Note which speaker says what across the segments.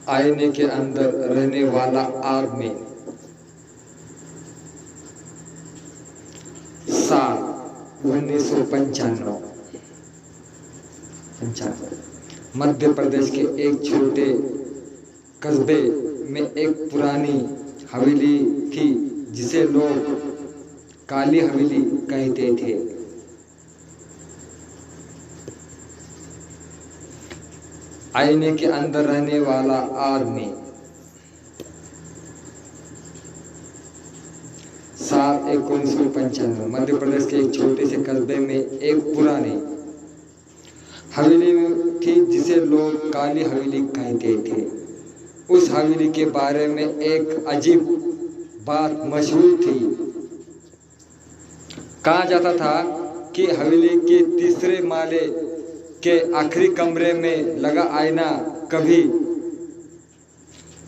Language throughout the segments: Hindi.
Speaker 1: आईने के अंदर रहने वाला आदमी। 1995 मध्य प्रदेश के एक छोटे कस्बे में एक पुरानी हवेली थी जिसे लोग काली हवेली कहते थे। आईने के अंदर रहने वाला आदमी। 1995 मध्य प्रदेश के एक छोटे से कस्बे में एक पुरानी हवेली थी जिसे लोग काली हवेली कहते थे। उस हवेली के बारे में एक अजीब बात मशहूर थी। कहा जाता था कि हवेली के तीसरे माले के आखिरी कमरे में लगा आईना कभी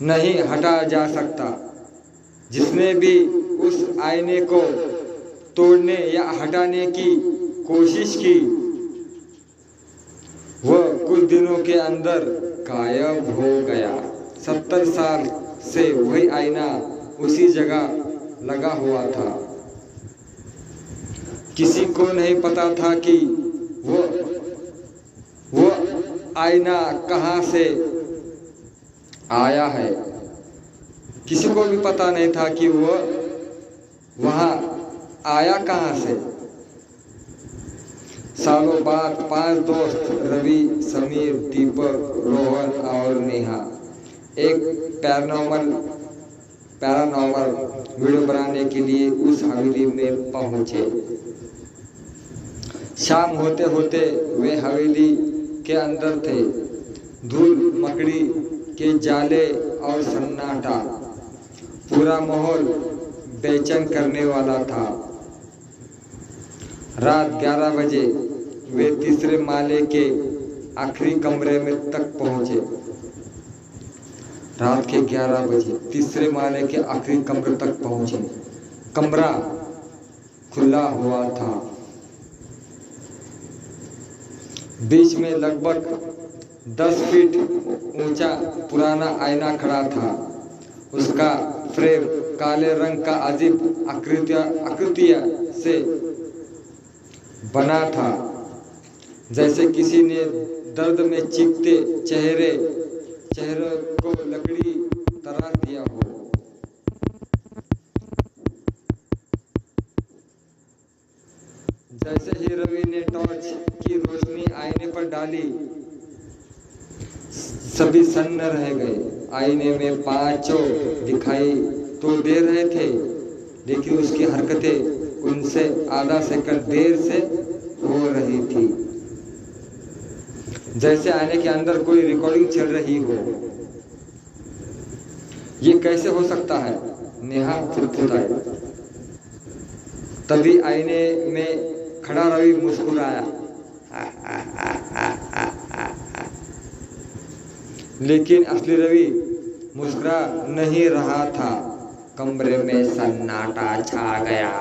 Speaker 1: नहीं हटाया जा सकता। जिसने भी उस आईने को तोड़ने या हटाने की कोशिश की वह कुछ दिनों के अंदर गायब हो गया। 70 साल से वही आईना उसी जगह लगा हुआ था। किसी को नहीं पता था कि वो आईना कहाँ से आया है। किसी को भी पता नहीं था कि वो वहाँ आया कहाँ से। सालों बाद 5 दोस्त रवि, समीर, दीपक, रोहन और नेहा एक पैरानॉर्मल वीडियो बनाने के लिए उस हवेली में पहुंचे। शाम होते होते वे हवेली के अंदर थे। धूल मकड़ी के जाले और सन्नाटा पूरा माहौल बेचैन करने वाला था। रात 11 बजे वे तीसरे माले के आखिरी कमरे में तक पहुंचे। रात के 11 बजे तीसरे माले के आखिरी कमरे तक पहुंचे। कमरा खुला हुआ था। बीच में लगभग 10 फीट ऊंचा पुराना आईना खड़ा था। उसका फ्रेम काले रंग का अजीब आकृतियां से बना था, जैसे किसी ने दर्द में चीखते चेहरे को लकड़ी तराश दिया हो। जैसे ही रवि ने टॉर्च की रोशनी आईने पर डाली सभी सन्न रह गए। आईने में पांचों दिखाई तो दे रहे थे, लेकिन उसकी हरकतें उनसे आधा सेकंड देर से हो रही थी, जैसे आईने के अंदर कोई रिकॉर्डिंग चल रही हो। ये कैसे हो सकता है? नेहा फुदफुदाई। तभी आईने में खड़ा रवि मुस्कुराया, लेकिन असली रवि मुस्कुरा नहीं रहा था। कमरे में सन्नाटा छा गया।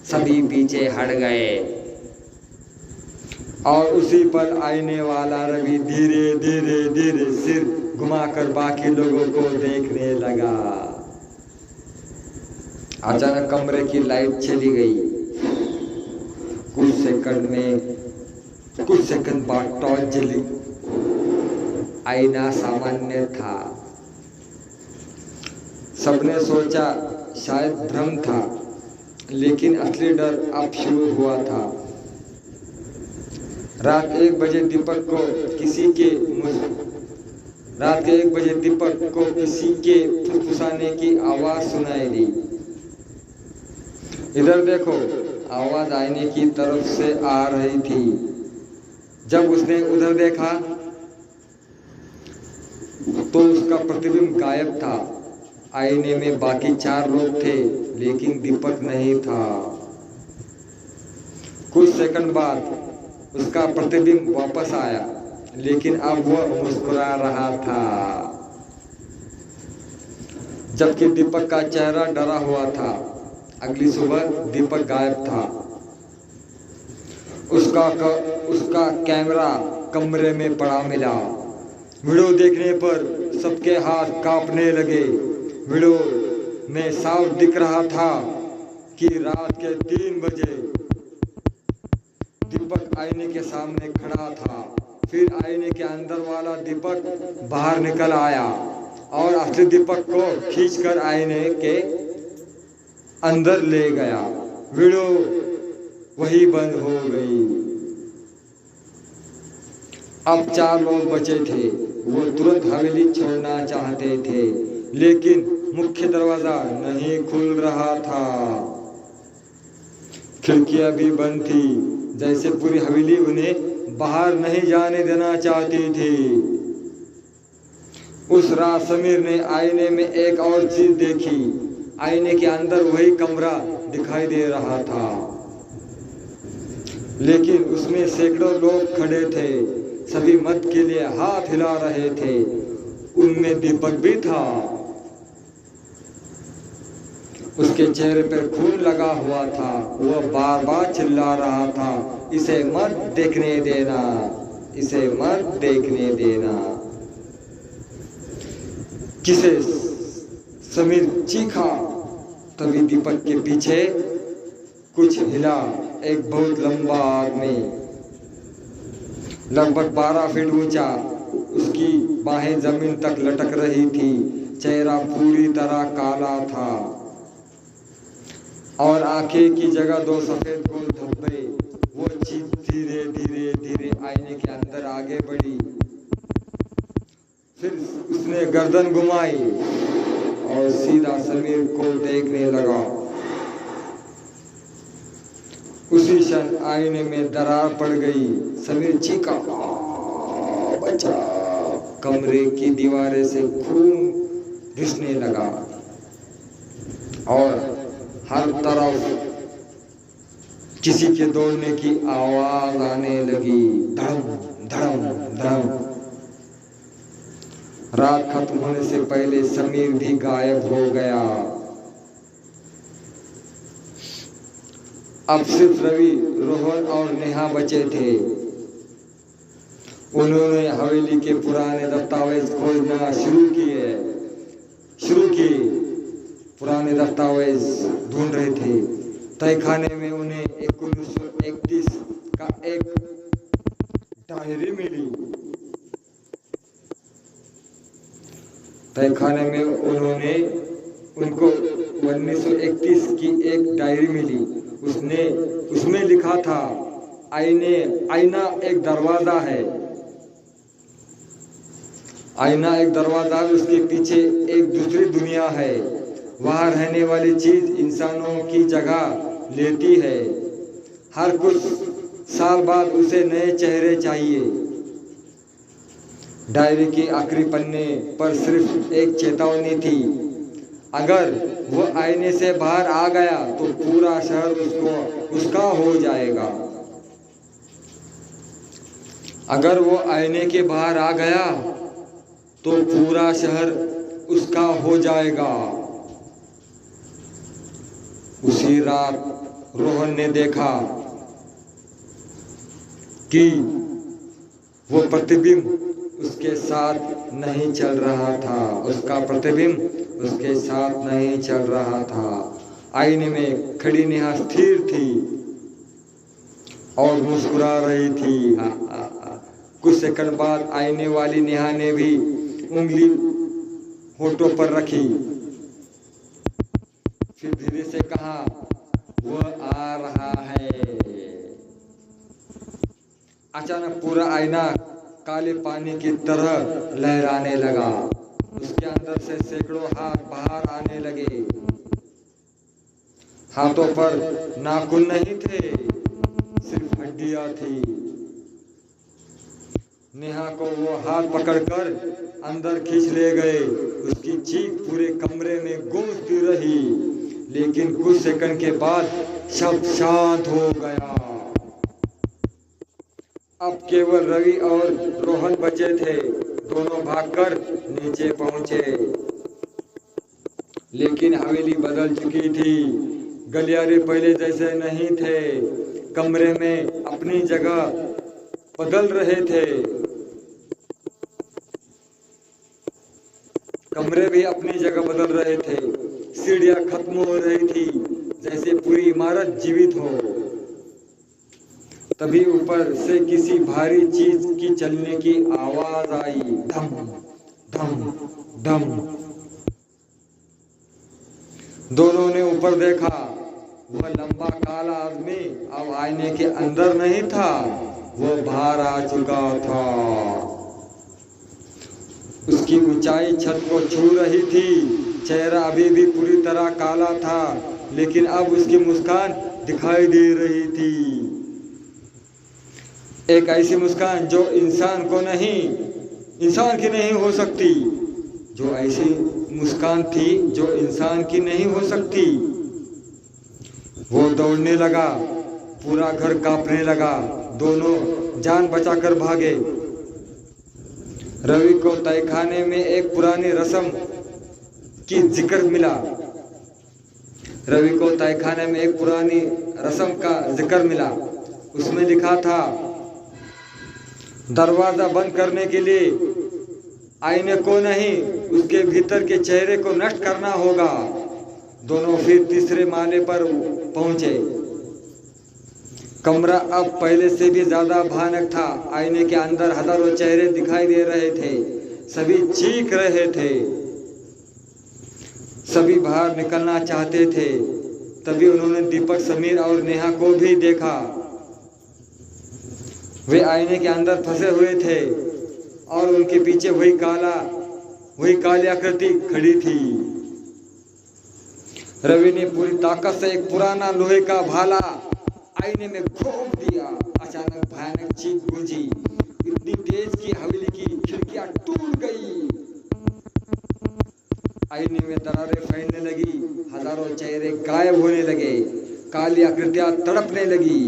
Speaker 1: सभी पीछे हट गए और उसी पर आईने वाला रवि धीरे धीरे सिर घुमाकर बाकी लोगों को देखने लगा। अचानक कमरे की लाइट चली गई। कुछ सेकंड बाद टॉर्च जली। आईना सामान्य था। सबने सोचा शायद भ्रम था, लेकिन असली डर अब शुरू हुआ था। रात के 1 बजे दीपक को किसी के फुसफुसाने की आवाज सुनाई दी। इधर देखो, आवाज आईने की तरफ से आ रही थी। जब उसने उधर देखा तो उसका प्रतिबिंब गायब था। आईने में बाकी 4 लोग थे, लेकिन दीपक नहीं था। कुछ सेकंड बाद उसका प्रतिबिंब वापस आया, लेकिन अब वह मुस्कुरा रहा था, जबकि दीपक का चेहरा डरा हुआ था। अगली सुबह दीपक गायब था। उसका कैमरा कमरे में पड़ा मिला। वीडियो देखने पर सबके हाथ कांपने लगे। विडो में साफ दिख रहा था कि रात के 3 बजे। दीपक आईने के सामने खड़ा था। फिर आईने के अंदर वाला दीपक बाहर निकल आया और असली दीपक को खींचकर आईने के अंदर ले गया। विडो वही बंद हो गई। अब 4 लोग बचे थे। वो तुरंत हवेली छोड़ना चाहते थे, लेकिन मुख्य दरवाजा नहीं खुल रहा था। खिड़कियां भी बंद थी, जैसे पूरी हवेली उन्हें बाहर नहीं जाने देना चाहती थी। उस रात समीर ने आईने में एक और चीज देखी। आईने के अंदर वही कमरा दिखाई दे रहा था, लेकिन उसमें सैकड़ों लोग खड़े थे। सभी मत के लिए हाथ हिला रहे थे। उनमें दीपक भी था। उसके चेहरे पर खून लगा हुआ था। वह बार बार चिल्ला रहा था, इसे मत देखने देना, इसे मत देखने देना। किसे समीर चीखा। तभी दीपक के पीछे कुछ हिला। एक बहुत लंबा आदमी, लगभग 12 फीट ऊंचा। उसकी बाहें जमीन तक लटक रही थी। चेहरा पूरी तरह काला था और आंखें की जगह 2 सफेद गोल धब्बे। वो चीज धीरे धीरे धीरे आईने के अंदर आगे बढ़ी। फिर उसने गर्दन घुमाई और सीधा समीर को देखने लगा। उसी क्षण आईने में दरार पड़ गई। समीर चीखा, बचा। कमरे की दीवारें से खून रिसने लगा और हर तरफ किसी के दौड़ने की आवाज आने लगी। धड़म धड़म धड़म। रात खत्म होने से पहले समीर भी गायब हो गया। अब सिर्फ रवि, रोहन और नेहा बचे थे। उन्होंने हवेली के पुराने दस्तावेज खोजना शुरू किए। पुराने दस्तावेज ढूंढ रहे थे। तहखाने में उन्हें 1931 का एक डायरी मिली। तहखाने में उनको 1931 की एक डायरी मिली। उसमें लिखा था, आईना एक दरवाजा है। आईना एक दरवाजा है, उसके पीछे एक दूसरी दुनिया है। वहां रहने वाली चीज इंसानों की जगह लेती है। हर कुछ साल बाद उसे नए चेहरे चाहिए। डायरी के आखिरी पन्ने पर सिर्फ एक चेतावनी थी, अगर वो आईने से बाहर आ गया तो पूरा शहर उसका हो जाएगा। अगर वो आईने के बाहर आ गया तो पूरा शहर उसका हो जाएगा। उसी रात रोहन ने देखा कि वो प्रतिबिंब उसके साथ नहीं चल रहा था। उसका प्रतिबिंब उसके साथ नहीं चल रहा था। आईने में खड़ी नेहा स्थिर थी और मुस्कुरा रही थी। कुछ सेकंड बाद आईने वाली नेहा ने भी उंगली होठों पर रखी। फिर धीरे से कहा, वह आ रहा है। अचानक पूरा आईना काले पानी की तरह लहराने लगा। उसके अंदर से सैकड़ों हाथ बाहर आने लगे। हाथों पर नाखून नहीं थे, सिर्फ हड्डियां थी। नेहा को वो हाथ पकड़कर अंदर खींच ले गए। उसकी चीख पूरे कमरे में गूंजती रही, लेकिन कुछ सेकंड के बाद सब शांत हो गया। अब केवल रवि और रोहन बचे थे। दोनों भागकर नीचे पहुंचे, लेकिन हवेली बदल चुकी थी। गलियारे पहले जैसे नहीं थे। कमरे में अपनी जगह बदल रहे थे। कमरे भी अपनी जगह बदल रहे थे, सीढ़ियां खत्म हो रही थी, जैसे पूरी इमारत जीवित हो। तभी ऊपर से किसी भारी चीज की चलने की आवाज आई, धम धम धम। दोनों ने ऊपर देखा, वह लंबा काला आदमी अब आईने के अंदर नहीं था, वह बाहर आ चुका था। उसकी ऊंचाई छत को छू रही थी, चेहरा अभी भी पूरी तरह काला था, लेकिन अब उसकी मुस्कान दिखाई दे रही थी। एक ऐसी मुस्कान जो इंसान की नहीं हो सकती, जो ऐसी मुस्कान थी जो इंसान की नहीं हो सकती। वो दौड़ने लगा, पूरा घर कांपने लगा, दोनों जान बचाकर भागे। रवि को तहखाने में एक पुरानी रस्म की जिक्र मिला। रवि को तहखाने में एक पुरानी रस्म का जिक्र मिला। उसमें लिखा था, दरवाजा बंद करने के लिए आईने को नहीं, उसके भीतर के चेहरे को नष्ट करना होगा। दोनों फिर तीसरे माले पर पहुंचे। कमरा अब पहले से भी ज्यादा भयानक था। आईने के अंदर हजारों चेहरे दिखाई दे रहे थे, सभी चीख रहे थे, सभी बाहर निकलना चाहते थे। तभी उन्होंने दीपक, समीर और नेहा को भी देखा। वे आईने के अंदर फंसे हुए थे और उनके पीछे वही काली आकृति खड़ी थी। रवि ने पूरी ताकत से एक पुराना लोहे का भाला आईने में घोंप दिया। अचानक भयानक चीख गूंजी, इतनी तेज कि हवेली की खिड़कियां टूट गई। आईने में दरारें फैलने लगी, हजारों चेहरे गायब होने लगे, काली आकृतियां तड़पने लगी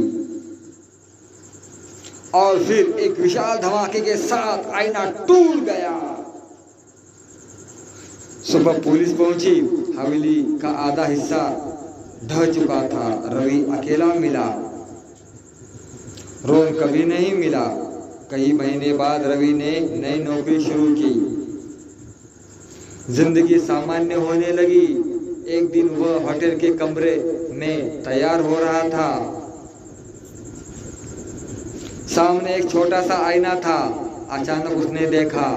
Speaker 1: और फिर एक विशाल धमाके के साथ आईना टूट गया। सुबह पुलिस पहुंची, हवेली का आधा हिस्सा ढह चुका था। रवि अकेला मिला, रोहन कभी नहीं मिला। कई महीने बाद रवि ने नई नौकरी शुरू की। जिंदगी सामान्य होने लगी। एक दिन वह होटल के कमरे में तैयार हो रहा था। सामने एक छोटा सा आईना था। अचानक उसने देखा,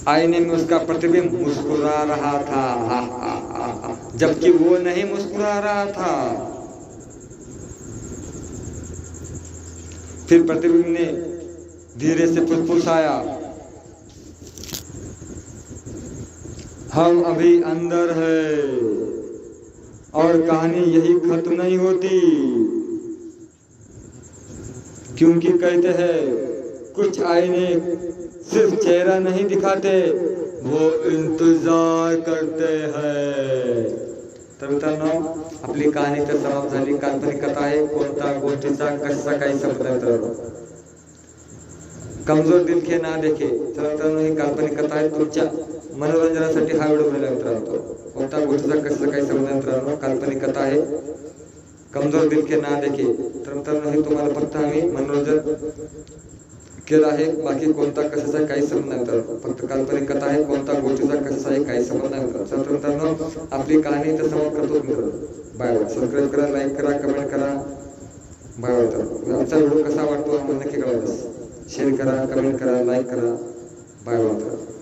Speaker 1: आईने में उसका प्रतिबिंब मुस्कुरा रहा था, जबकि वो नहीं मुस्कुरा रहा था। फिर प्रतिबिंब ने धीरे से फुसफुसाया, हम अभी अंदर है और कहानी यही खत्म नहीं होती। क्योंकि कहते हैं कुछ आईने सिर्फ चेहरा नहीं दिखाते, वो इंतजार करते हैं। तर मित्रांनो, आपली कहाणी तर समाप्त झाली. काल्पनिक कथा आहे. कोणता गोष्टीचा कसा काही संबंध मित्रांनो. कमजोर दिल के ना देखे. तर मित्रांनो, ही काल्पनिक कथा आहे. तुमच्या मनोरंजनासाठी हा व्हिडिओ बनवला मित्रांनो. कोणता गोष्टीचा कसा काही संबंध मित्रांनो. काल्पनिक कथा आहे. कमजोर दिल के ना देखे. तर मित्रांनो, हे तुम्हाला फक्त आम्ही मनोरंजन केलं आहे. बाकी कोणता कशाचा काही संबंध नाही मित्रांनो. फक्त काल्पनिक कथा आहे. कोणता गोष्टीचा कशाचाही काही संबंध नाही मित्रांनो. तर मित्रांनो, आपली कहाणी इथं समाप्त करतो मित्रांनो. Bye bye. सबस्क्राईब करा, लाईक करा, कमेंट करा. बाय बाय मित्रांनो. आमचा व्हिडिओ कसा वाटतो आम्हाला नक्की कळवा. शेअर करा, कमेंट करा, लाईक करा. बाय बाय मित्रांनो.